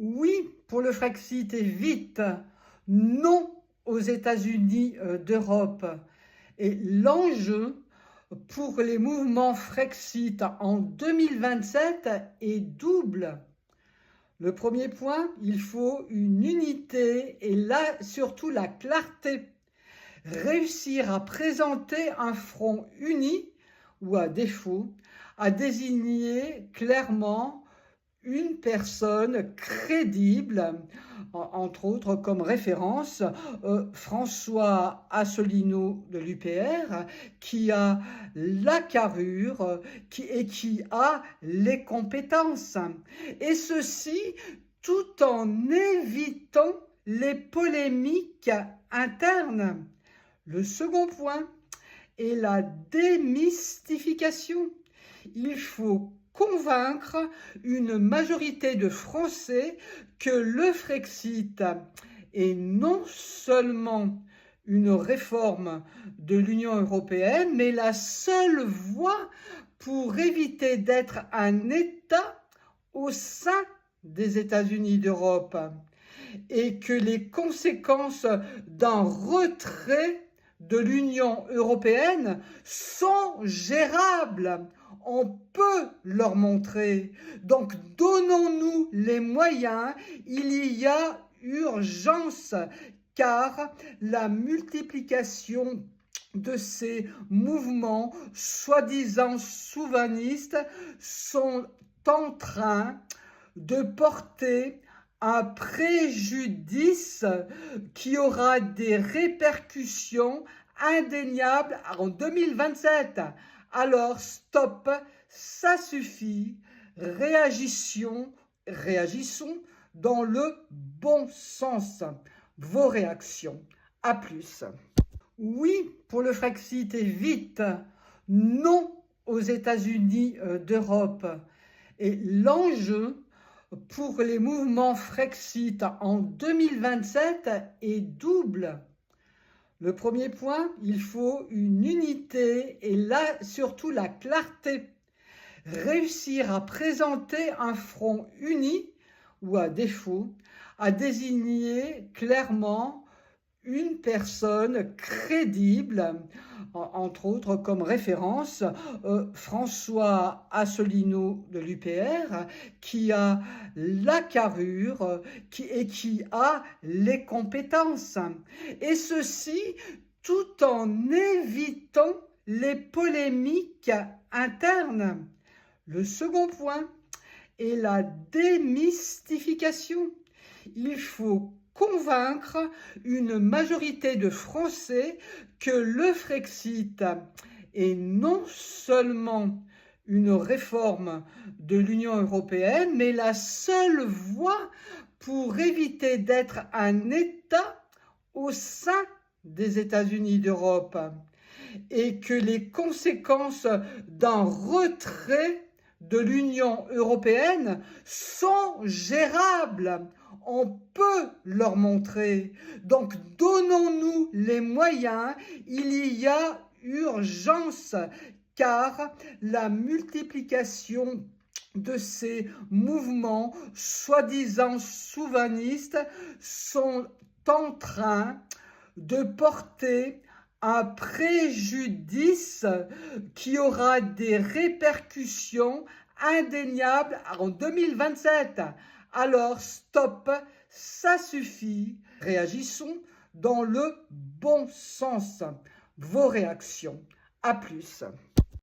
Oui pour le Frexit et vite, non aux États-Unis d'Europe. Et l'enjeu pour les mouvements Frexit en 2027 est double. Le premier point, il faut une unité et là surtout la clarté. Réussir à présenter un front uni ou à défaut, à désigner clairement une personne crédible, entre autres comme référence, François Asselineau de l'UPR, qui a la carrure qui a les compétences. Et ceci tout en évitant les polémiques internes. Le second point est la démystification. Il faut convaincre une majorité de Français que le Frexit est non seulement une réforme de l'Union européenne, mais la seule voie pour éviter d'être un État au sein des États-Unis d'Europe et que les conséquences d'un retrait de l'Union européenne sont gérables. On peut leur montrer. Donc donnons-nous les moyens. Il y a urgence car la multiplication de ces mouvements soi-disant souverainistes sont en train de porter un préjudice qui aura des répercussions indéniables en 2027. Alors stop, ça suffit, réagissons dans le bon sens. Vos réactions. À plus. Oui pour le Frexit et vite, non aux États-Unis d'Europe. Et l'enjeu pour les mouvements Frexit en 2027 est double. Le premier point, il faut une unité et là surtout la clarté. Réussir à présenter un front uni ou à défaut, à désigner clairement une personne crédible, entre autres comme référence, François Asselineau de l'UPR, qui a la carrure qui a les compétences. Et ceci tout en évitant les polémiques internes. Le second point est la démystification. Il faut convaincre une majorité de Français que le Frexit est non seulement une réforme de l'Union européenne, mais la seule voie pour éviter d'être un État au sein des États-Unis d'Europe et que les conséquences d'un retrait de l'Union européenne sont gérables. On peut leur montrer. Donc donnons-nous les moyens. Il y a urgence car la multiplication de ces mouvements soi-disant souverainistes sont en train de porter un préjudice qui aura des répercussions indéniables en 2027. Alors stop, ça suffit, réagissons dans le bon sens. Vos réactions. À plus.